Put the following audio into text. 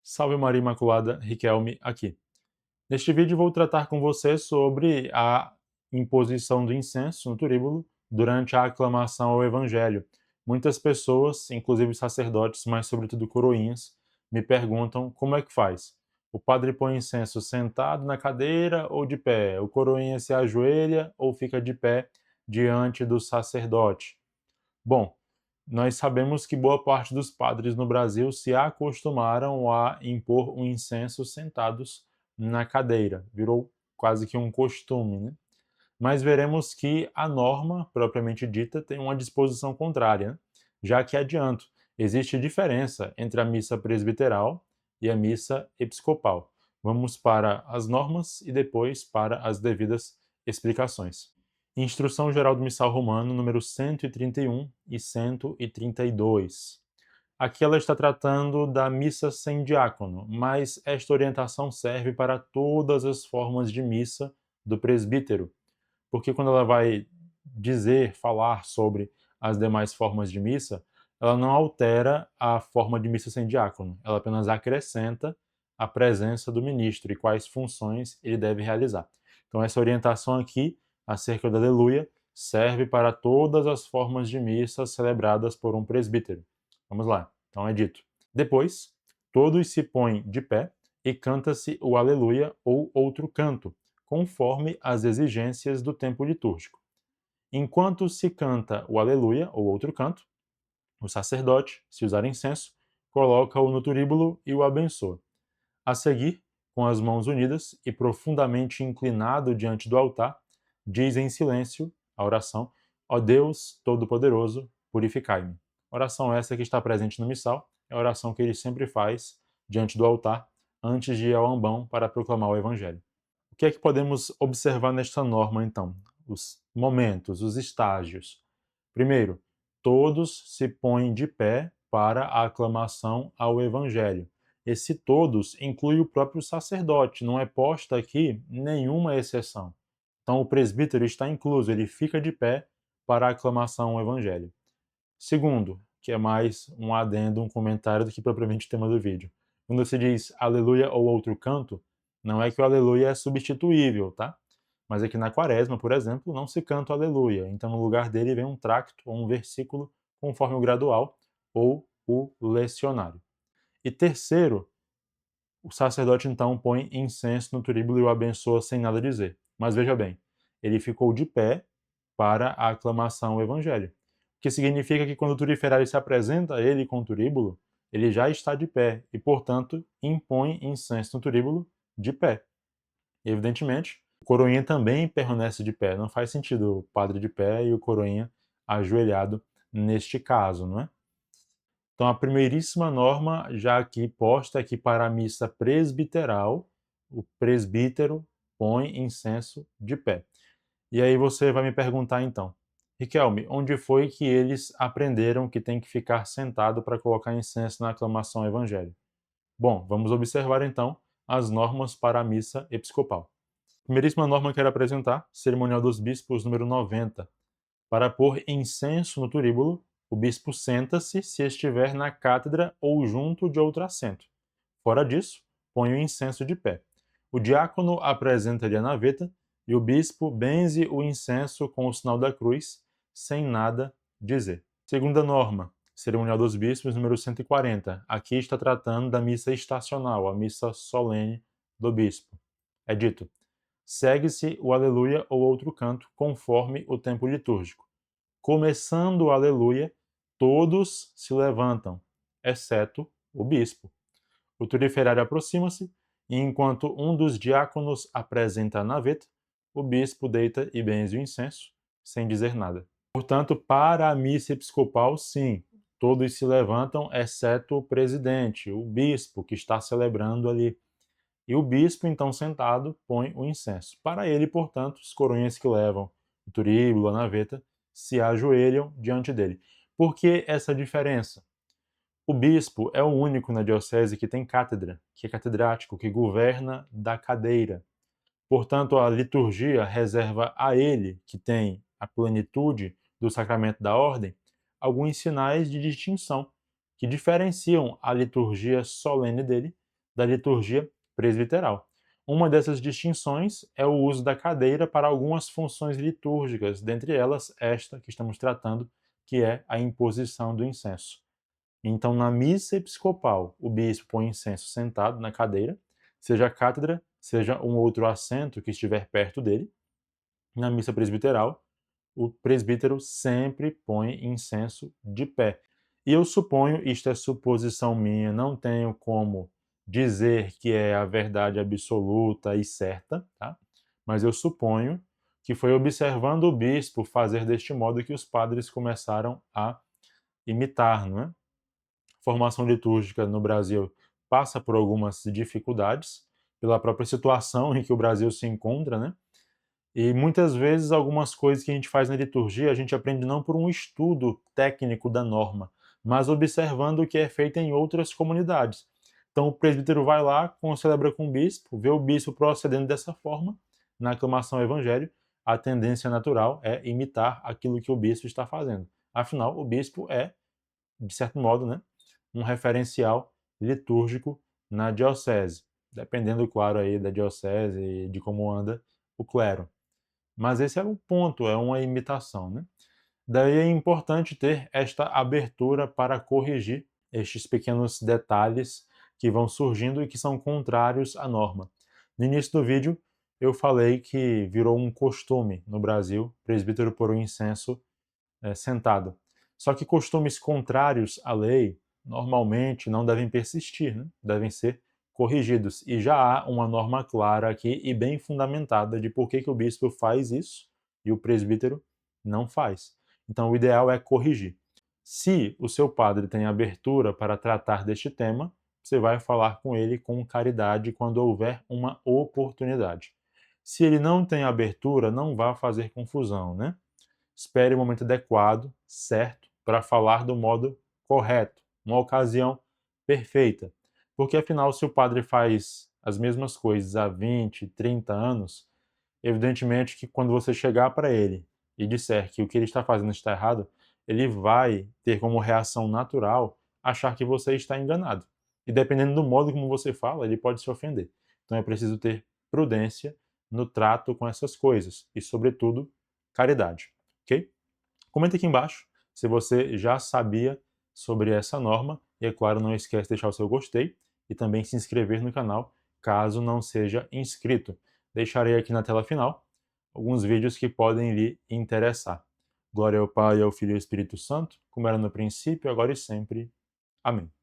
Salve Maria Imaculada, Riquelme aqui. Neste vídeo vou tratar com você sobre a imposição do incenso no turíbulo durante a aclamação ao Evangelho. Muitas pessoas, inclusive sacerdotes, mas sobretudo coroinhas, me perguntam como é que faz. O padre põe incenso sentado na cadeira ou de pé? O coroinha se ajoelha ou fica de pé diante do sacerdote? Bom, nós sabemos que boa parte dos padres no Brasil se acostumaram a impor um incenso sentados na cadeira. Virou quase que um costume, né? Mas veremos que a norma, propriamente dita, tem uma disposição contrária, né? Já que adianto, existe diferença entre a missa presbiteral e a missa episcopal. Vamos para as normas e depois para as devidas explicações. Instrução Geral do Missal Romano, número 131 e 132. Aqui ela está tratando da missa sem diácono, mas esta orientação serve para todas as formas de missa do presbítero, porque quando ela vai falar sobre as demais formas de missa, ela não altera a forma de missa sem diácono, ela apenas acrescenta a presença do ministro e quais funções ele deve realizar. Então essa orientação aqui, acerca da Aleluia, serve para todas as formas de missa celebradas por um presbítero. Vamos lá, então é dito. Depois, todos se põem de pé e canta-se o Aleluia ou outro canto, conforme as exigências do tempo litúrgico. Enquanto se canta o Aleluia, ou outro canto, o sacerdote, se usar incenso, coloca-o no turíbulo e o abençoa. A seguir, com as mãos unidas e profundamente inclinado diante do altar, diz em silêncio a oração: Ó Deus Todo-Poderoso, purificai-me. Oração essa que está presente no missal, é a oração que ele sempre faz diante do altar, antes de ir ao ambão para proclamar o Evangelho. O que é que podemos observar nesta norma, então? Os momentos, os estágios. Primeiro, todos se põem de pé para a aclamação ao Evangelho. Esse todos inclui o próprio sacerdote, não é posta aqui nenhuma exceção. Então, o presbítero está incluso, ele fica de pé para a aclamação ao Evangelho. Segundo, que é mais um adendo, um comentário do que propriamente o tema do vídeo. Quando se diz aleluia ou outro canto, não é que o aleluia é substituível, tá? Mas aqui na quaresma, por exemplo, não se canta o aleluia. Então, no lugar dele vem um tracto ou um versículo conforme o gradual ou o lecionário. E terceiro, o sacerdote então põe incenso no turíbulo e o abençoa sem nada dizer. Mas veja bem, ele ficou de pé para a aclamação ao evangelho. O que significa que quando o turiferário se apresenta a ele com o turíbulo, ele já está de pé e, portanto, impõe incenso no turíbulo de pé. Evidentemente, o coroinha também permanece de pé. Não faz sentido o padre de pé e o coroinha ajoelhado neste caso, não é? Então, a primeiríssima norma já aqui posta é que para a missa presbiteral, o presbítero põe incenso de pé. E aí você vai me perguntar então, Riquelme, onde foi que eles aprenderam que tem que ficar sentado para colocar incenso na aclamação ao evangelho? Bom, vamos observar então as normas para a missa episcopal. Primeiríssima norma que quero apresentar, Cerimonial dos Bispos, número 90. Para pôr incenso no turíbulo, o bispo senta-se se estiver na cátedra ou junto de outro assento. Fora disso, põe o incenso de pé. O diácono apresenta-lhe a naveta e o bispo benze o incenso com o sinal da cruz, sem nada dizer. Segunda norma, Cerimonial dos Bispos, número 140. Aqui está tratando da missa estacional, a missa solene do bispo. É dito: segue-se o Aleluia ou outro canto, conforme o tempo litúrgico. Começando o Aleluia, todos se levantam, exceto o bispo. O turiferário aproxima-se e, enquanto um dos diáconos apresenta a naveta, o bispo deita e benze o incenso, sem dizer nada. Portanto, para a missa episcopal, sim, todos se levantam, exceto o presidente, o bispo, que está celebrando ali. E o bispo, então sentado, põe o incenso. Para ele, portanto, os coroinhas que levam o turíbulo, a naveta, se ajoelham diante dele. Por que essa diferença? O bispo é o único na diocese que tem cátedra, que é catedrático, que governa da cadeira. Portanto, a liturgia reserva a ele, que tem a plenitude do sacramento da ordem, alguns sinais de distinção que diferenciam a liturgia solene dele da liturgia presbiteral. Uma dessas distinções é o uso da cadeira para algumas funções litúrgicas, dentre elas esta que estamos tratando, que é a imposição do incenso. Então, na missa episcopal, o bispo põe incenso sentado na cadeira, seja a cátedra, seja um outro assento que estiver perto dele. Na missa presbiteral, o presbítero sempre põe incenso de pé. E eu suponho, isto é suposição minha, não tenho como dizer que é a verdade absoluta e certa, tá? Mas eu suponho que foi observando o bispo fazer deste modo que os padres começaram a imitar, não é? Formação litúrgica no Brasil passa por algumas dificuldades, pela própria situação em que o Brasil se encontra, né? E muitas vezes algumas coisas que a gente faz na liturgia, a gente aprende não por um estudo técnico da norma, mas observando o que é feito em outras comunidades. Então o presbítero vai lá, celebra com o bispo, vê o bispo procedendo dessa forma, na aclamação ao evangelho, a tendência natural é imitar aquilo que o bispo está fazendo. Afinal, o bispo é, de certo modo, né, um referencial litúrgico na diocese, dependendo, claro, aí da diocese e de como anda o clero. Mas esse é o ponto, é uma imitação, né? Daí é importante ter esta abertura para corrigir estes pequenos detalhes que vão surgindo e que são contrários à norma. No início do vídeo, eu falei que virou um costume no Brasil, presbítero pôr o incenso sentado. Só que costumes contrários à lei normalmente não devem persistir, né? Devem ser corrigidos. E já há uma norma clara aqui e bem fundamentada de por que o bispo faz isso e o presbítero não faz. Então o ideal é corrigir. Se o seu padre tem abertura para tratar deste tema, você vai falar com ele com caridade quando houver uma oportunidade. Se ele não tem abertura, não vá fazer confusão, né? Espere o momento adequado, certo, para falar do modo correto, uma ocasião perfeita. Porque afinal, se o padre faz as mesmas coisas há 20, 30 anos, evidentemente que quando você chegar para ele e disser que o que ele está fazendo está errado, ele vai ter como reação natural achar que você está enganado. E dependendo do modo como você fala, ele pode se ofender. Então é preciso ter prudência no trato com essas coisas e, sobretudo, caridade. Ok? Comenta aqui embaixo se você já sabia sobre essa norma e, é claro, não esquece de deixar o seu gostei e também se inscrever no canal caso não seja inscrito. Deixarei aqui na tela final alguns vídeos que podem lhe interessar. Glória ao Pai, ao Filho e ao Espírito Santo, como era no princípio, agora e sempre. Amém.